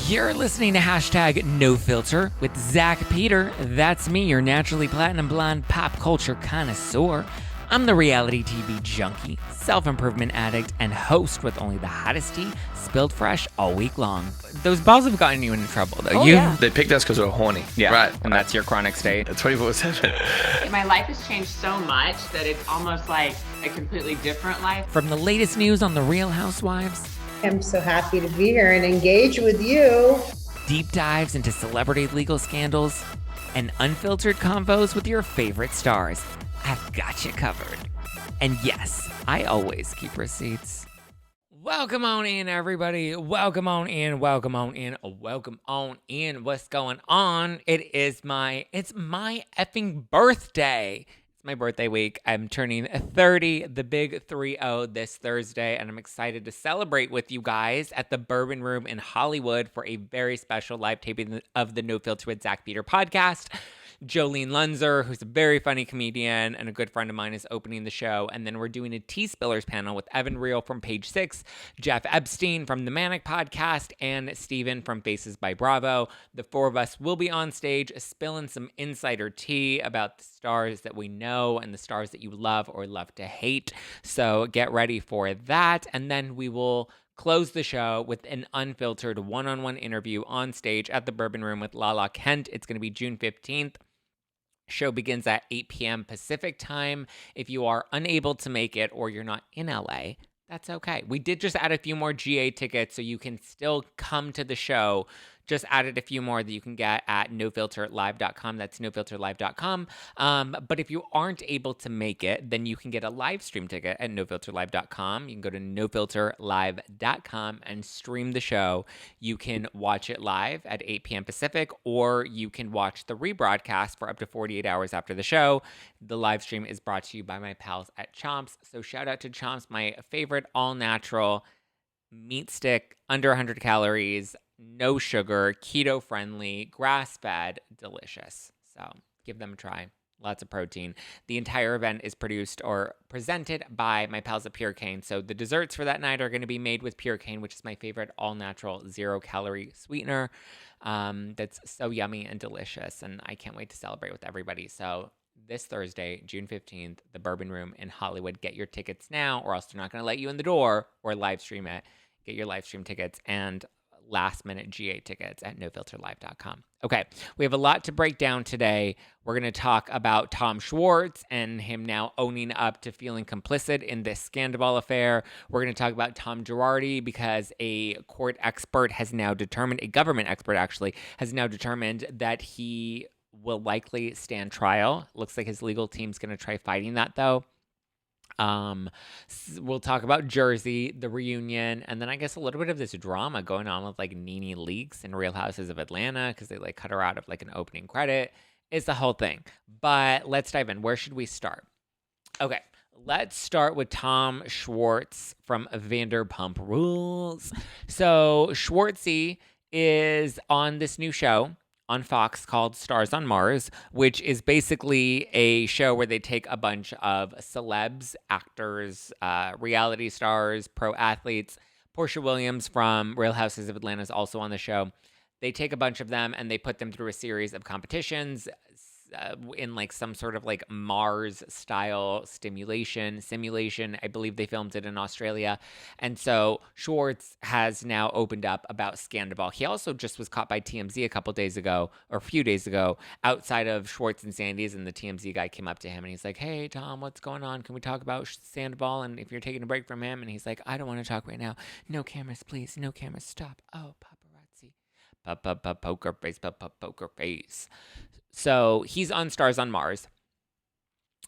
You're listening to hashtag No Filter with Zack Peter. That's me, your naturally platinum blonde pop culture connoisseur. I'm the reality TV junkie, self-improvement addict, and host with only the hottest tea spilled fresh all week long. Those balls have gotten you into trouble, though. Yeah. They picked us because we're horny. Yeah, right. And that's your chronic state. 24/7. My life has changed so much that it's almost like a completely different life. From the latest news on the Real Housewives, I'm so happy to be here and engage with you. deep dives into celebrity legal scandals, and unfiltered convos with your favorite stars, I've got you covered. And yes, I always keep receipts. Welcome on in, everybody. Welcome on in. Welcome on in. Welcome on in. What's going on? It's my effing birthday. It's my birthday week. I'm turning 30, the big 30 this Thursday, and I'm excited to celebrate with you guys at the Bourbon Room in Hollywood for a very special live taping of the No Filter with Zack Peter podcast. Jolene Lunzer, who's a very funny comedian and a good friend of mine, is opening the show. And then we're doing a Tea Spillers panel with Evan Reel from Page Six, Jeff Epstein from the Manic Podcast, and Steven from Faces by Bravo. The four of us will be on stage spilling some insider tea about the stars that we know and the stars that you love or love to hate. So get ready for that. And then we will close the show with an unfiltered one-on-one interview on stage at the Bourbon Room with Lala Kent. It's going to be June 15th. Show begins at 8 p.m. Pacific time. If you are unable to make it or you're not in LA, that's okay. We did just add a few more GA tickets, so you can still come to the show. Just added a few more that you can get at nofilterlive.com. That's nofilterlive.com. But if you aren't able to make it, then you can get a live stream ticket at nofilterlive.com. You can go to nofilterlive.com and stream the show. You can watch it live at 8 p.m. Pacific, or you can watch the rebroadcast for up to 48 hours after the show. The live stream is brought to you by my pals at Chomps. So shout out to Chomps, my favorite all-natural meat stick, under 100 calories, no sugar, keto-friendly, grass-fed, delicious. So give them a try. Lots of protein. The entire event is produced or presented by my pals at Pure Cane. So the desserts for that night are going to be made with Pure Cane, which is my favorite all-natural, zero-calorie sweetener. That's so yummy and delicious, and I can't wait to celebrate with everybody. So this Thursday, June 15th, the Bourbon Room in Hollywood. Get your tickets now, or else they're not going to let you in the door, or live stream it. Get your live stream tickets and last-minute GA tickets at nofilterlive.com. Okay, we have a lot to break down today. We're going to talk about Tom Schwartz and him now owning up to feeling complicit in this Scandoval affair. We're going to talk about Tom Girardi because a court expert has now determined, a government expert actually, has now determined that he will likely stand trial. Looks like his legal team's going to try fighting that, though. We'll talk about Jersey, the reunion, and then I guess a little bit of this drama going on with like Nene Leakes and Real Houses of Atlanta because they like cut her out of like an opening credit. It's the whole thing. But let's dive in. Where should we start? Okay, let's start with Tom Schwartz from Vanderpump Rules. So Schwartzy is on this new show on Fox called Stars on Mars, which is basically a show where they take a bunch of celebs, actors, reality stars, pro athletes. Portia Williams from Real Houses of Atlanta is also on the show. They take a bunch of them and they put them through a series of competitions in like some sort of like Mars style simulation. I believe they filmed it in Australia. And so Schwartz has now opened up about Scandoval. He also just was caught by TMZ a few days ago, outside of Schwartz and Sandy's, and the TMZ guy came up to him and he's like, "Hey Tom, what's going on? Can we talk about Scandoval? And if you're taking a break from him?" And he's like, "I don't want to talk right now. No cameras, please. No cameras. Stop. Oh, paparazzi. Poker face. Poker face." So he's on Stars on Mars.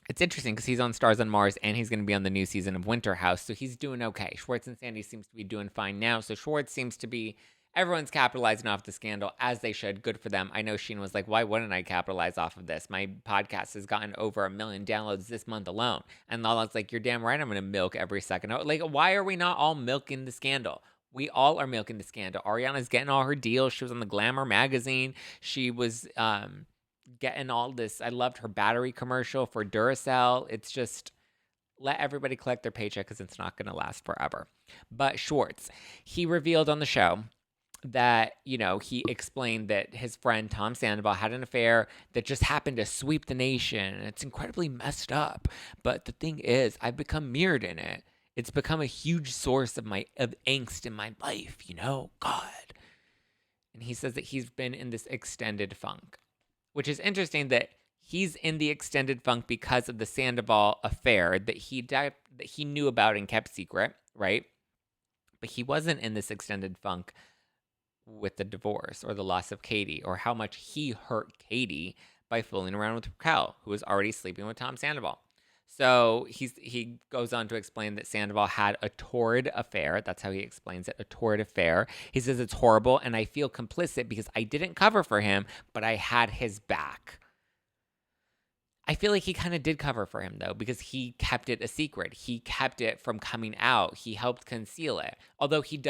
It's interesting because he's on Stars on Mars and he's going to be on the new season of Winter House. So he's doing okay. Schwartz and Sandy seems to be doing fine now. So Schwartz seems to be, everyone's capitalizing off the scandal as they should. Good for them. I know Sheen was like, "Why wouldn't I capitalize off of this? My podcast has gotten over 1 million downloads this month alone." And Lala's like, "You're damn right. I'm going to milk every second." Like, why are we not all milking the scandal? We all are milking the scandal. Ariana's getting all her deals. She was on the Glamour magazine. She was, getting all this. I loved her battery commercial for Duracell. It's just, let everybody collect their paycheck because it's not going to last forever. But Schwartz, he revealed on the show that, he explained that his friend Tom Sandoval had an affair that just happened to sweep the nation. And it's incredibly messed up. But the thing is, I've become mirrored in it. It's become a huge source of angst in my life, God. And he says that he's been in this extended funk, which is interesting that he's in the extended funk because of the Sandoval affair that he knew about and kept secret, right? But he wasn't in this extended funk with the divorce or the loss of Katie or how much he hurt Katie by fooling around with Raquel, who was already sleeping with Tom Sandoval. So he goes on to explain that Sandoval had a torrid affair. That's how he explains it, a torrid affair. He says it's horrible and I feel complicit because I didn't cover for him, but I had his back. I feel like he kind of did cover for him, though, because he kept it a secret. He kept it from coming out. He helped conceal it. Although he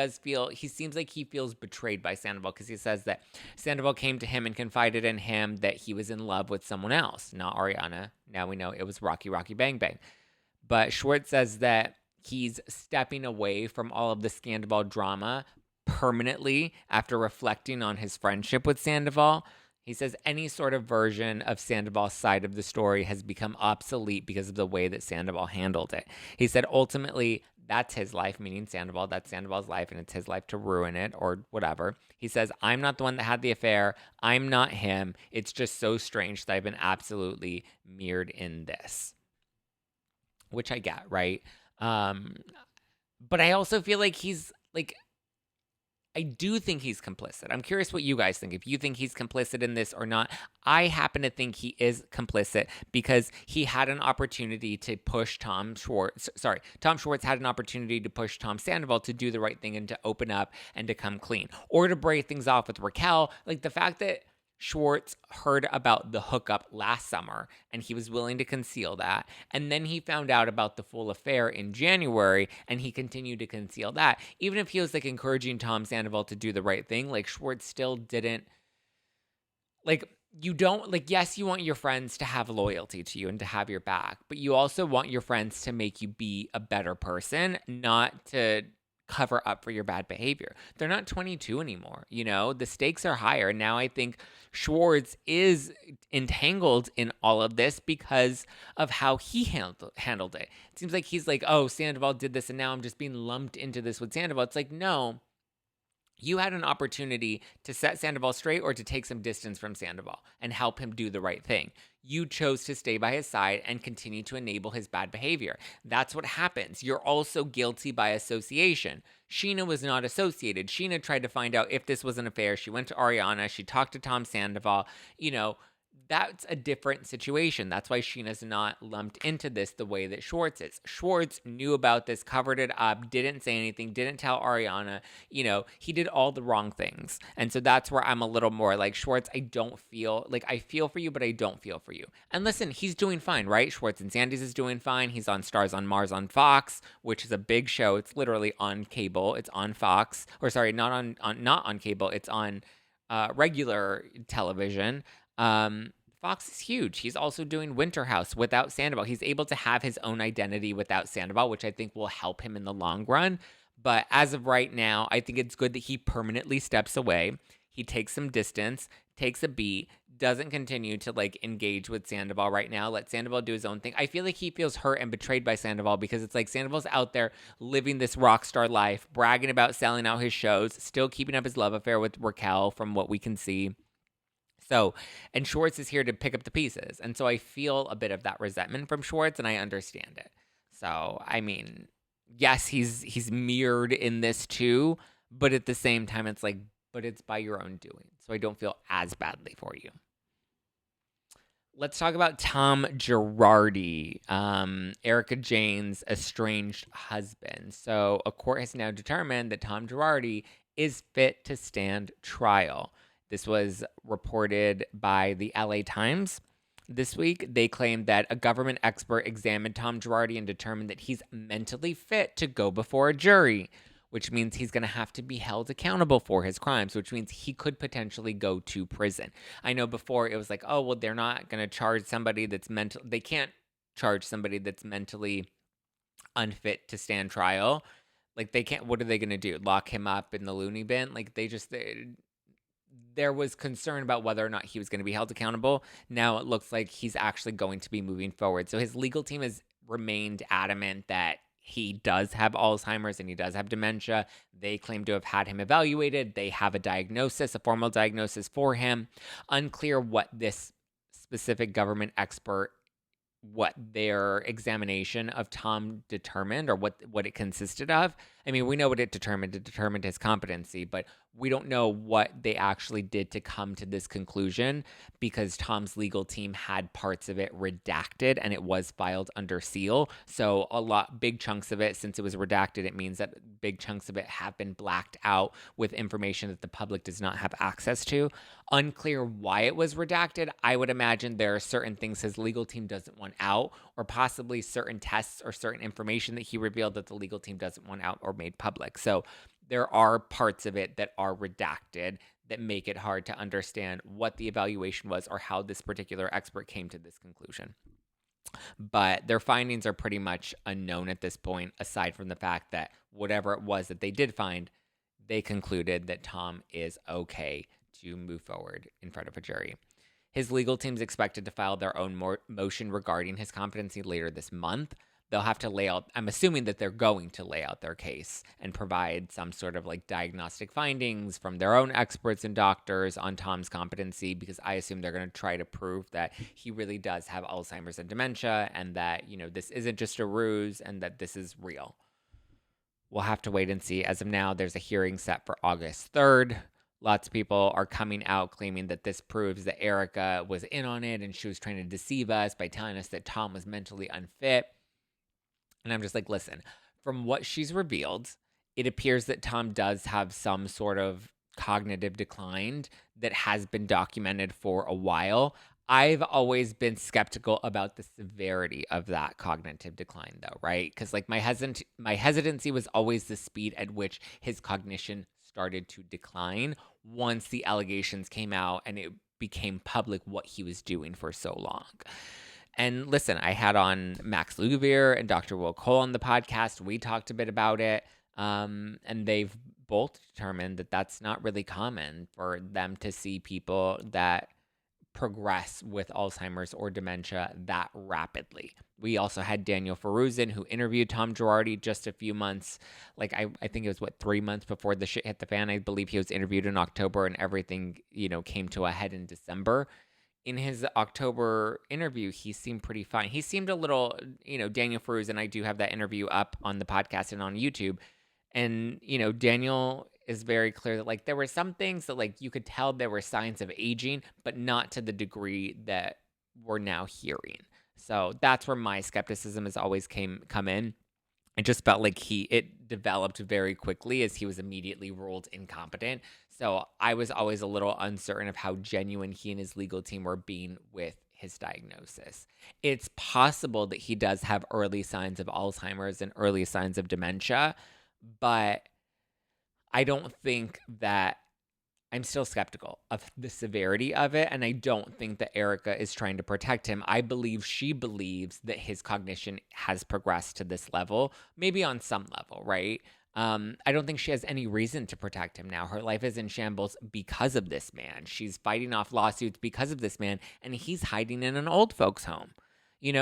seems like he feels betrayed by Sandoval because he says that Sandoval came to him and confided in him that he was in love with someone else, not Ariana. Now we know it was Rocky Bang Bang. But Schwartz says that he's stepping away from all of the Scandoval drama permanently after reflecting on his friendship with Sandoval. He says any sort of version of Sandoval's side of the story has become obsolete because of the way that Sandoval handled it. He said ultimately that's his life, meaning Sandoval. That's Sandoval's life, and it's his life to ruin it or whatever. He says, I'm not the one that had the affair. I'm not him. It's just so strange that I've been absolutely mirrored in this. Which I get, right? But I also feel like he's like... I do think he's complicit. I'm curious what you guys think. If you think he's complicit in this or not. I happen to think he is complicit because he had an opportunity to push Tom Schwartz had an opportunity to push Tom Sandoval to do the right thing and to open up and to come clean. Or to break things off with Raquel. Like the fact that Schwartz heard about the hookup last summer and he was willing to conceal that. And then he found out about the full affair in January and he continued to conceal that. Even if he was like encouraging Tom Sandoval to do the right thing, like Schwartz still didn't, like, you don't, like, yes, you want your friends to have loyalty to you and to have your back, but you also want your friends to make you be a better person, not to cover up for your bad behavior. They're not 22 anymore, the stakes are higher. Now I think Schwartz is entangled in all of this because of how he handled it. It seems like he's like, oh, Sandoval did this and now I'm just being lumped into this with Sandoval. It's like, no, you had an opportunity to set Sandoval straight or to take some distance from Sandoval and help him do the right thing. You chose to stay by his side and continue to enable his bad behavior. That's what happens. You're also guilty by association. Scheana was not associated. Scheana tried to find out if this was an affair. She went to Ariana. She talked to Tom Sandoval. That's a different situation. That's why Sheena's not lumped into this the way that Schwartz is. Schwartz knew about this, covered it up, didn't say anything, didn't tell Ariana. He did all the wrong things. And so that's where I'm a little more like, Schwartz, I feel for you, but I don't feel for you. And listen, he's doing fine, right? Schwartz and Sandy's is doing fine. He's on Stars on Mars on Fox, which is a big show. It's literally on cable. It's on Fox. Or sorry, not on cable. It's on regular television. Fox is huge. He's also doing Winter House without Sandoval. He's able to have his own identity without Sandoval, which I think will help him in the long run. But as of right now, I think it's good that he permanently steps away. He takes some distance, takes a beat, doesn't continue to engage with Sandoval right now. Let Sandoval do his own thing. I feel like he feels hurt and betrayed by Sandoval because it's like Sandoval's out there living this rock star life, bragging about selling out his shows, still keeping up his love affair with Raquel from what we can see. So, and Schwartz is here to pick up the pieces. And so I feel a bit of that resentment from Schwartz and I understand it. So, I mean, yes, he's mirrored in this too, but at the same time, it's like, but it's by your own doing. So I don't feel as badly for you. Let's talk about Tom Girardi, Erika Jayne's estranged husband. So a court has now determined that Tom Girardi is fit to stand trial. This was reported by the LA Times this week. They claimed that a government expert examined Tom Girardi and determined that he's mentally fit to go before a jury, which means he's going to have to be held accountable for his crimes, which means he could potentially go to prison. I know before it was like, oh, well, they're not going to charge somebody that's they can't charge somebody that's mentally unfit to stand trial. Like, they can't, what are they going to do? Lock him up in the loony bin? Like, there was concern about whether or not he was going to be held accountable. Now it looks like he's actually going to be moving forward. So his legal team has remained adamant that he does have Alzheimer's and he does have dementia. They claim to have had him evaluated. They have a diagnosis, a formal diagnosis for him. Unclear what this specific government expert, what their examination of Tom determined or what it consisted of. I mean, we know what it determined. It determined his competency, but we don't know what they actually did to come to this conclusion because Tom's legal team had parts of it redacted and it was filed under seal. So big chunks of it, since it was redacted, it means that big chunks of it have been blacked out with information that the public does not have access to. Unclear why it was redacted. I would imagine there are certain things his legal team doesn't want out, or possibly certain tests or certain information that he revealed that the legal team doesn't want out or made public. So there are parts of it that are redacted that make it hard to understand what the evaluation was or how this particular expert came to this conclusion. But their findings are pretty much unknown at this point, aside from the fact that whatever it was that they did find, they concluded that Tom is okay to move forward in front of a jury. His legal team is expected to file their own motion regarding his competency later this month. They'll have to lay out, I'm assuming that they're going to lay out their case and provide some sort of like diagnostic findings from their own experts and doctors on Tom's competency, because I assume they're going to try to prove that he really does have Alzheimer's and dementia and that, this isn't just a ruse and that this is real. We'll have to wait and see. As of now, there's a hearing set for August 3rd. Lots of people are coming out claiming that this proves that Erica was in on it and she was trying to deceive us by telling us that Tom was mentally unfit. And I'm just like, listen, from what she's revealed, it appears that Tom does have some sort of cognitive decline that has been documented for a while. I've always been skeptical about the severity of that cognitive decline, though, right? Because like my hesitancy was always the speed at which his cognition started to decline once the allegations came out and it became public what he was doing for so long. And listen, I had on Max Lugavere and Dr. Will Cole on the podcast. We talked a bit about it, and they've both determined that that's not really common for them to see people that progress with Alzheimer's or dementia that rapidly. We also had Daniel Feruzin, who interviewed Tom Girardi just a few months, like I think it was 3 months before the shit hit the fan. I believe he was interviewed in October and everything, came to a head in December. In his October interview, he seemed pretty fine. He seemed a little, Daniel Feruzin, I do have that interview up on the podcast and on YouTube. And, Daniel is very clear that like there were some things that like you could tell there were signs of aging, but not to the degree that we're now hearing. So that's where my skepticism has always come in. It just felt like it developed very quickly as he was immediately ruled incompetent. So I was always a little uncertain of how genuine he and his legal team were being with his diagnosis. It's possible that he does have early signs of Alzheimer's and early signs of dementia, but I don't think that I'm still skeptical of the severity of it, and I don't think that Erica is trying to protect him. I believe she believes that his cognition has progressed to this level, maybe on some level, right? I don't think she has any reason to protect him now. Her life is in shambles because of this man. She's fighting off lawsuits because of this man, and he's hiding in an old folks' home.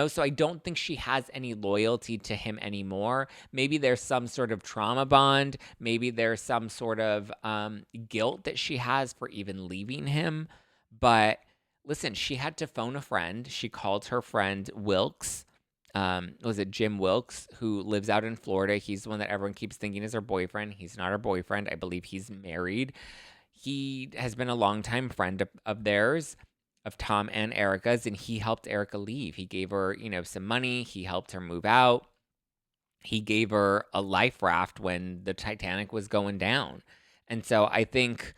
So I don't think she has any loyalty to him anymore. Maybe there's some sort of trauma bond. Maybe there's some sort of guilt that she has for even leaving him. But listen, she had to phone a friend. She called her friend Wilkes. Was it Jim Wilkes, who lives out in Florida? He's the one that everyone keeps thinking is her boyfriend. He's not her boyfriend. I believe he's married. He has been a longtime friend of theirs, of Tom and Erica's, and he helped Erica leave. He gave her, some money. He helped her move out. He gave her a life raft when the Titanic was going down. And so I think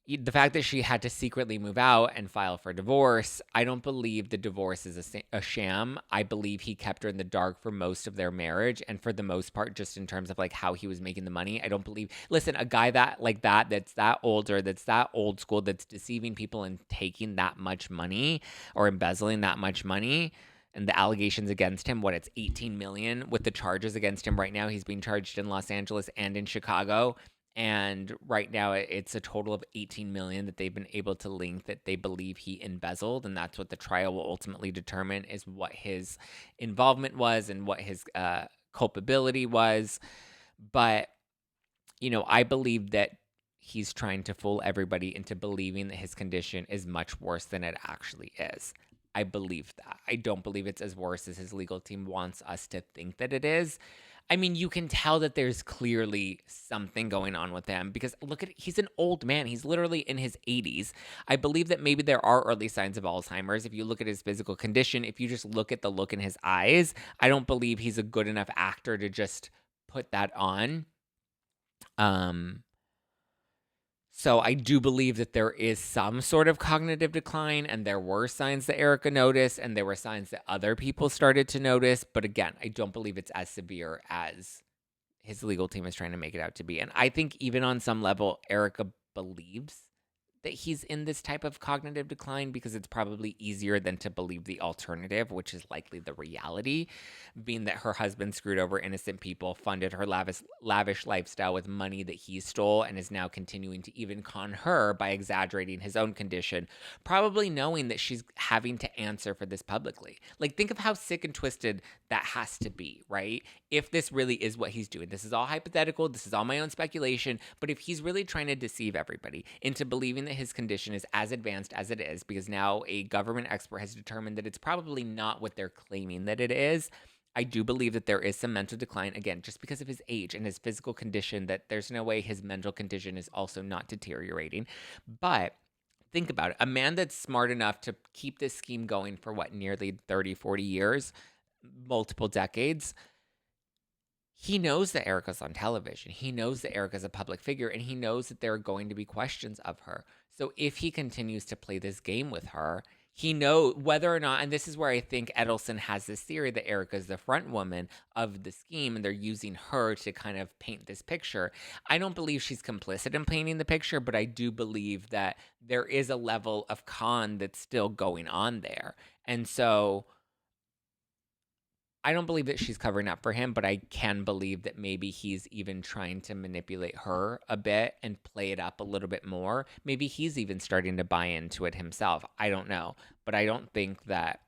the fact that she had to secretly move out and file for divorce, I don't believe the divorce is a sham. I believe he kept her in the dark for most of their marriage, and for the most part, just in terms of like how he was making the money. I don't believe, listen, a guy that's that older, that's that old school, that's deceiving people and taking that much money or embezzling that much money And the allegations against him, it's 18 million with the charges against him right now. He's being charged in Los Angeles and in Chicago. And right now it's a total of 18 million that they've been able to link that they believe he embezzled. And that's what the trial will ultimately determine, is what his involvement was and what his culpability was. But, I believe that he's trying to fool everybody into believing that his condition is much worse than it actually is. I believe that. I don't believe it's as worse as his legal team wants us to think that it is. I mean, you can tell that there's clearly something going on with him, because he's an old man. He's literally in his 80s. I believe that maybe there are early signs of Alzheimer's. If you look at his physical condition, if you just look at the look in his eyes, I don't believe he's a good enough actor to just put that on. So I do believe that there is some sort of cognitive decline, and there were signs that Erica noticed, and there were signs that other people started to notice. But again, I don't believe it's as severe as his legal team is trying to make it out to be. And I think even on some level, Erica believes that he's in this type of cognitive decline, because it's probably easier than to believe the alternative, which is likely the reality, being that her husband screwed over innocent people, funded her lavish lifestyle with money that he stole, and is now continuing to even con her by exaggerating his own condition, probably knowing that she's having to answer for this publicly. Like, think of how sick and twisted that has to be, right? If this really is what he's doing. This is all hypothetical. This is all my own speculation. But if he's really trying to deceive everybody into believing that his condition is as advanced as it is, because now a government expert has determined that it's probably not what they're claiming that it is, I do believe that there is some mental decline, again, just because of his age and his physical condition, that there's no way his mental condition is also not deteriorating. But think about it. A man that's smart enough to keep this scheme going for nearly 30, 40 years, multiple decades, he knows that Erica's on television. He knows that Erica's a public figure, and he knows that there are going to be questions of her. So if he continues to play this game with her, he knows whether or not, and this is where I think Edelson has this theory that Erica's the front woman of the scheme, and they're using her to kind of paint this picture. I don't believe she's complicit in painting the picture, but I do believe that there is a level of con that's still going on there. And so I don't believe that she's covering up for him, but I can believe that maybe he's even trying to manipulate her a bit and play it up a little bit more. Maybe he's even starting to buy into it himself. I don't know. But I don't think that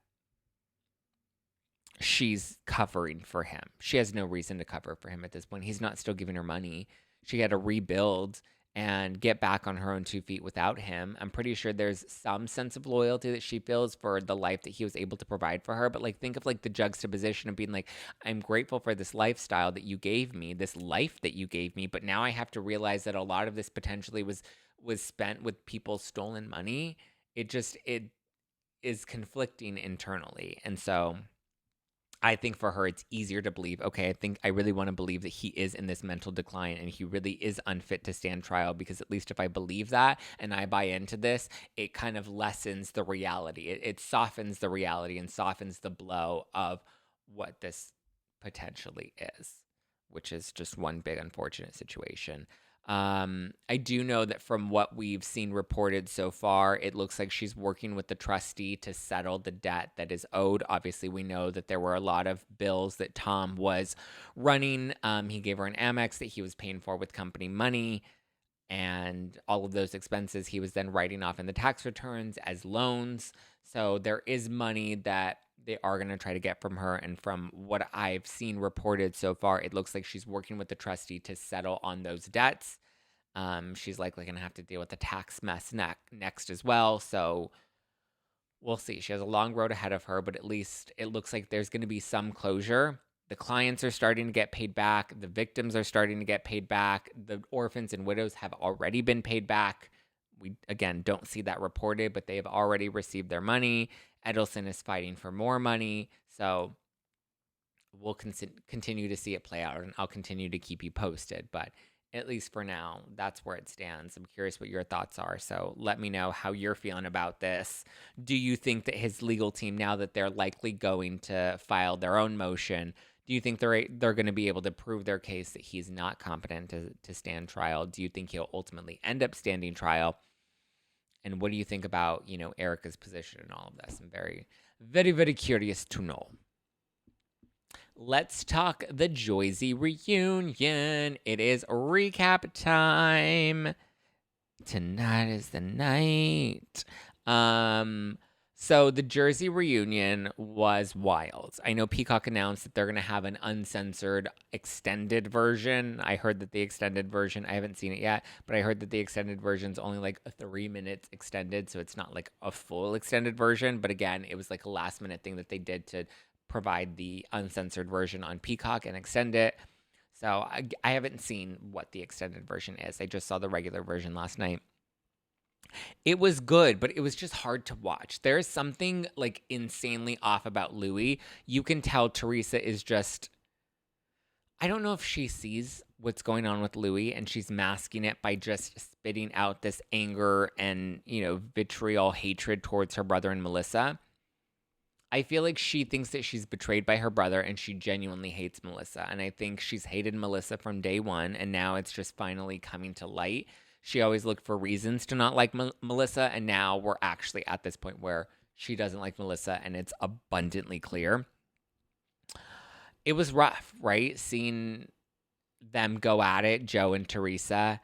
she's covering for him. She has no reason to cover for him at this point. He's not still giving her money. She had to rebuild and get back on her own 2 feet without him. I'm pretty sure there's some sense of loyalty that she feels for the life that he was able to provide for her. But think of the juxtaposition of being like, I'm grateful for this lifestyle that you gave me, this life that you gave me, but now I have to realize that a lot of this potentially was spent with people's stolen money. It is conflicting internally. And so I think for her, it's easier to believe, okay, I really want to believe that he is in this mental decline and he really is unfit to stand trial, because at least if I believe that and I buy into this, it kind of lessens the reality. It softens the reality and softens the blow of what this potentially is, which is just one big unfortunate situation. I do know that from what we've seen reported so far, it looks like she's working with the trustee to settle the debt that is owed. Obviously, we know that there were a lot of bills that Tom was running. He gave her an Amex that he was paying for with company money, and all of those expenses he was then writing off in the tax returns as loans. So there is money that they are going to try to get from her. And from what I've seen reported so far, it looks like she's working with the trustee to settle on those debts. She's likely going to have to deal with the tax mess next as well. So we'll see. She has a long road ahead of her, but at least it looks like there's going to be some closure. The clients are starting to get paid back. The victims are starting to get paid back. The orphans and widows have already been paid back. We, again, don't see that reported, but they have already received their money. Edelson is fighting for more money. So we'll continue to see it play out, and I'll continue to keep you posted. But at least for now, that's where it stands. I'm curious what your thoughts are. So let me know how you're feeling about this. Do you think that his legal team, now that they're likely going to file their own motion, do you think they're going to be able to prove their case that he's not competent to stand trial? Do you think he'll ultimately end up standing trial? And what do you think about, Erica's position in all of this? I'm very, Very, very curious to know. Let's talk the Joyzy reunion. It is recap time. Tonight is the night. So the Jersey reunion was wild. I know Peacock announced that they're going to have an uncensored extended version. I heard that the extended version, I haven't seen it yet, but I heard that the extended version's only like 3 minutes extended, so it's not like a full extended version. But again, it was like a last minute thing that they did to provide the uncensored version on Peacock and extend it. So I haven't seen what the extended version is. I just saw the regular version last night. It was good, but it was just hard to watch. There's something like insanely off about Louis. You can tell Teresa is just, I don't know if she sees what's going on with Louis and she's masking it by just spitting out this anger and, vitriol hatred towards her brother and Melissa. I feel like she thinks that she's betrayed by her brother and she genuinely hates Melissa. And I think she's hated Melissa from day one, and now it's just finally coming to light. She always looked for reasons to not like Melissa, and now we're actually at this point where she doesn't like Melissa, and it's abundantly clear. It was rough, right? Seeing them go at it, Joe and Teresa.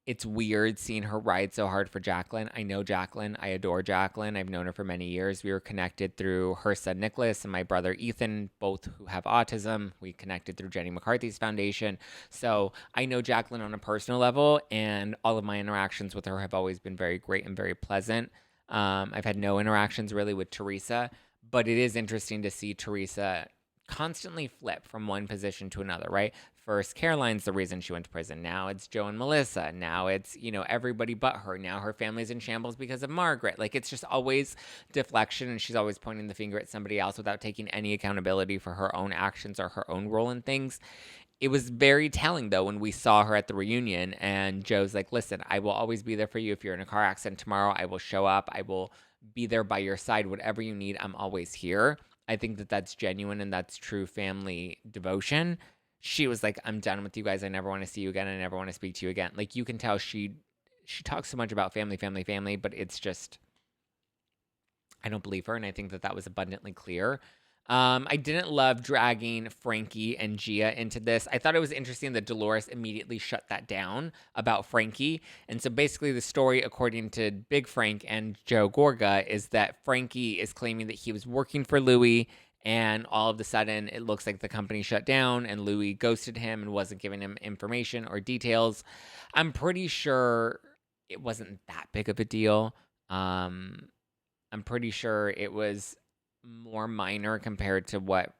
It's weird seeing her ride so hard for Jacqueline. I know Jacqueline. I adore Jacqueline. I've known her for many years. We were connected through her son Nicholas and my brother Ethan, both who have autism. We connected through Jenny McCarthy's foundation. So I know Jacqueline on a personal level, and all of my interactions with her have always been very great and very pleasant. I've had no interactions really with Teresa, but it is interesting to see Teresa constantly flip from one position to another, right? First, Caroline's the reason she went to prison. Now it's Joe and Melissa. Now it's, everybody but her. Now her family's in shambles because of Margaret. Like, it's just always deflection, and she's always pointing the finger at somebody else without taking any accountability for her own actions or her own role in things. It was very telling, though, when we saw her at the reunion, and Joe's like, listen, I will always be there for you. If you're in a car accident tomorrow, I will show up. I will be there by your side. Whatever you need, I'm always here. I think that that's genuine and that's true family devotion. She was like, I'm done with you guys. I never want to see you again. I never want to speak to you again. Like, you can tell she talks so much about family, but it's just, I don't believe her. And I think that was abundantly clear. I didn't love dragging Frankie and Gia into this. I thought it was interesting that Dolores immediately shut that down about Frankie. And so basically the story, according to Big Frank and Joe Gorga, is that Frankie is claiming that he was working for Louis, and all of a sudden it looks like the company shut down and Louis ghosted him and wasn't giving him information or details. I'm pretty sure it wasn't that big of a deal. I'm pretty sure it was more minor compared to what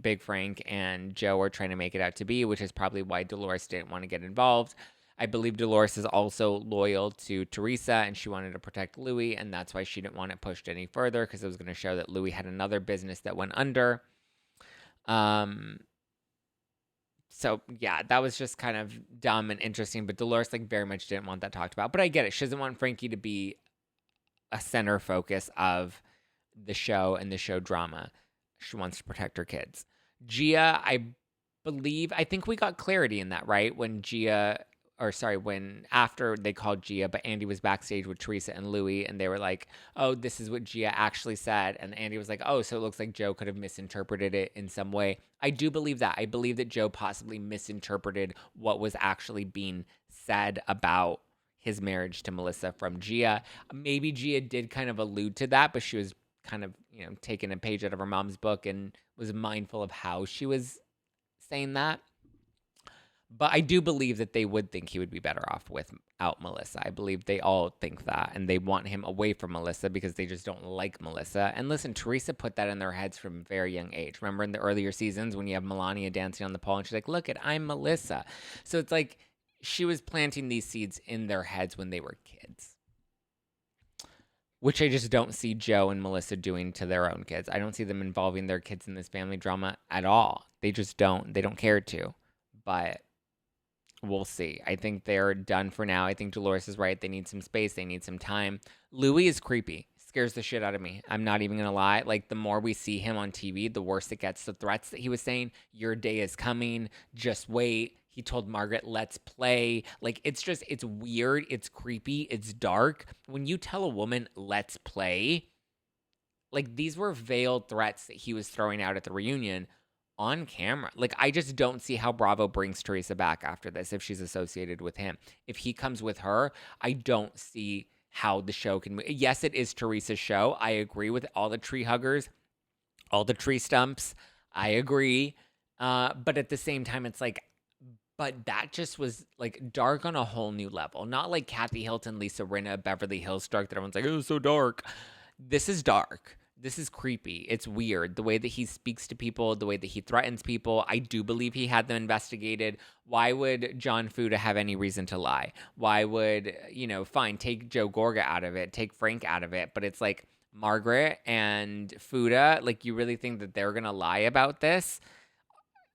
Big Frank and Joe are trying to make it out to be, which is probably why Dolores didn't want to get involved. I believe Dolores is also loyal to Teresa, and she wanted to protect Louis, and that's why she didn't want it pushed any further, because it was going to show that Louis had another business that went under. So yeah, that was just kind of dumb and interesting, but Dolores very much didn't want that talked about. But I get it. She doesn't want Frankie to be a center focus of the show and the show drama. She wants to protect her kids. Gia, I think we got clarity in that, right? When after they called Gia, but Andy was backstage with Teresa and Louis, and they were like, oh, this is what Gia actually said. And Andy was like, oh, so it looks like Joe could have misinterpreted it in some way. I do believe that. I believe that Joe possibly misinterpreted what was actually being said about his marriage to Melissa from Gia. Maybe Gia did kind of allude to that, but she was kind of, taking a page out of her mom's book and was mindful of how she was saying that. But I do believe that they would think he would be better off without Melissa. I believe they all think that, and they want him away from Melissa because they just don't like Melissa. And listen, Teresa put that in their heads from a very young age. Remember in the earlier seasons when you have Melania dancing on the pole and she's like, look I'm Melissa. So it's like she was planting these seeds in their heads when they were kids, which I just don't see Joe and Melissa doing to their own kids. I don't see them involving their kids in this family drama at all. They just don't. They don't care to. But we'll see. I think they're done for now. I think Dolores is right. They need some space. They need some time. Louis is creepy. Scares the shit out of me. I'm not even going to lie. The more we see him on TV, the worse it gets. The threats that he was saying, your day is coming. Just wait. He told Margaret, let's play. It's weird. It's creepy. It's dark. When you tell a woman, let's play, Like, these were veiled threats that he was throwing out at the reunion on camera. Like, I just don't see how Bravo brings Teresa back after this if she's associated with him. If he comes with her, I don't see how the show can move. Yes, it is Teresa's show. I agree with all the tree huggers, all the tree stumps. I agree. But at the same time, it's like, but that just was like dark on a whole new level. Not like Kathy Hilton, Lisa Rinna, Beverly Hills dark that everyone's like, oh, so dark. This is dark. This is creepy. It's weird. The way that he speaks to people, the way that he threatens people. I do believe he had them investigated. Why would John Fuda have any reason to lie? Why would, fine, take Joe Gorga out of it, take Frank out of it. But it's like Margaret and Fuda, like, you really think that they're going to lie about this?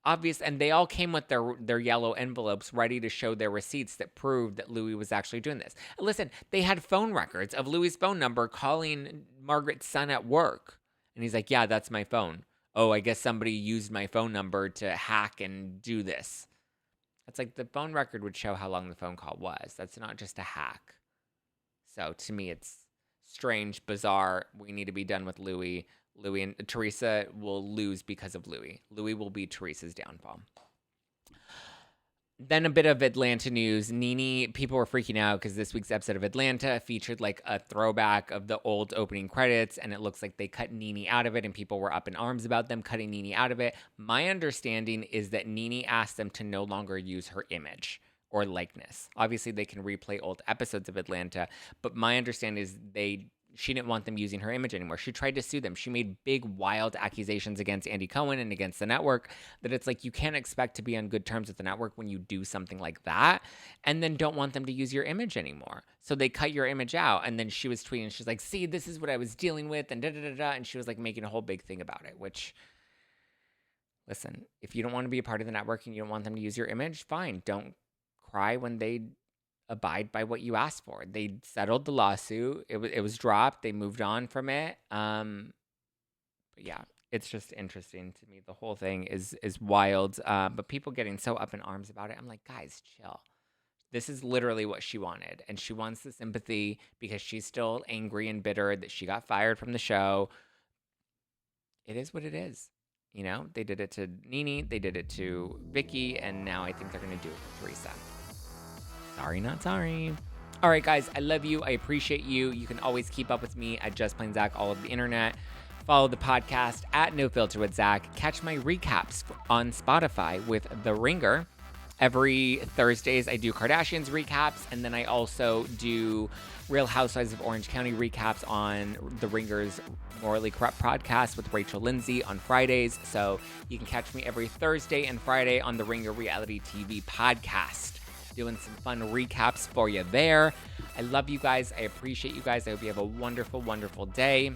Obvious, and they all came with their yellow envelopes ready to show their receipts that proved that Louis was actually doing this. And listen, they had phone records of Louis' phone number calling Margaret's son at work. And he's like, yeah, that's my phone. Oh, I guess somebody used my phone number to hack and do this. It's like the phone record would show how long the phone call was. That's not just a hack. So to me, it's strange, bizarre. We need to be done with Louis. Louis and Teresa will lose because of Louis. Louis will be Teresa's downfall. Then a bit of Atlanta news. Nene, people were freaking out because this week's episode of Atlanta featured like a throwback of the old opening credits, and it looks like they cut Nene out of it, and people were up in arms about them cutting Nene out of it. My understanding is that Nene asked them to no longer use her image or likeness. Obviously, they can replay old episodes of Atlanta, but my understanding is she didn't want them using her image anymore. She tried to sue them. She made big, wild accusations against Andy Cohen and against the network that it's like you can't expect to be on good terms with the network when you do something like that and then don't want them to use your image anymore. So they cut your image out. And then she was tweeting, she's like, see, this is what I was dealing with, and da-da-da-da. And she was like making a whole big thing about it, which, listen, if you don't want to be a part of the network and you don't want them to use your image, fine. Don't cry when they abide by what you asked for. They settled the lawsuit. It was dropped. They moved on from it. But yeah, it's just interesting to me. The whole thing is wild. But people getting so up in arms about it. I'm like, guys, chill. This is literally what she wanted. And she wants the sympathy because she's still angry and bitter that she got fired from the show. It is what it is. They did it to Nene. They did it to Vicky. And now I think they're going to do it to Teresa. Sorry, not sorry. All right, guys, I love you. I appreciate you. You can always keep up with me at Just Plain Zack all over the internet. Follow the podcast at No Filter with Zack. Catch my recaps on Spotify with The Ringer. Every Thursdays, I do Kardashians recaps, and then I also do Real Housewives of Orange County recaps on The Ringer's Morally Corrupt podcast with Rachel Lindsay on Fridays. So you can catch me every Thursday and Friday on The Ringer Reality TV podcast. Doing some fun recaps for you there. I love you guys. I appreciate you guys. I hope you have a wonderful, wonderful day.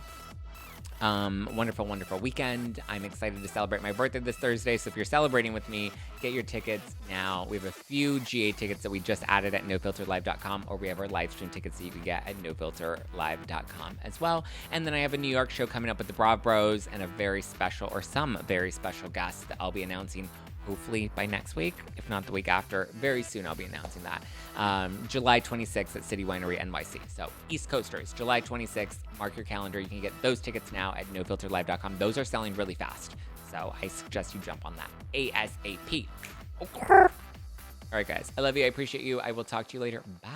Wonderful, wonderful weekend. I'm excited to celebrate my birthday this Thursday. So if you're celebrating with me, get your tickets now. We have a few GA tickets that we just added at nofilterlive.com, or we have our live stream tickets that you can get at nofilterlive.com as well. And then I have a New York show coming up with the Brav Bros and some very special guests that I'll be announcing hopefully by next week, if not the week after. Very soon I'll be announcing that. July 26th at City Winery NYC. So East Coasters, July 26th, mark your calendar. You can get those tickets now at nofilterlive.com. Those are selling really fast. So I suggest you jump on that ASAP. Okay. All right, guys. I love you. I appreciate you. I will talk to you later. Bye.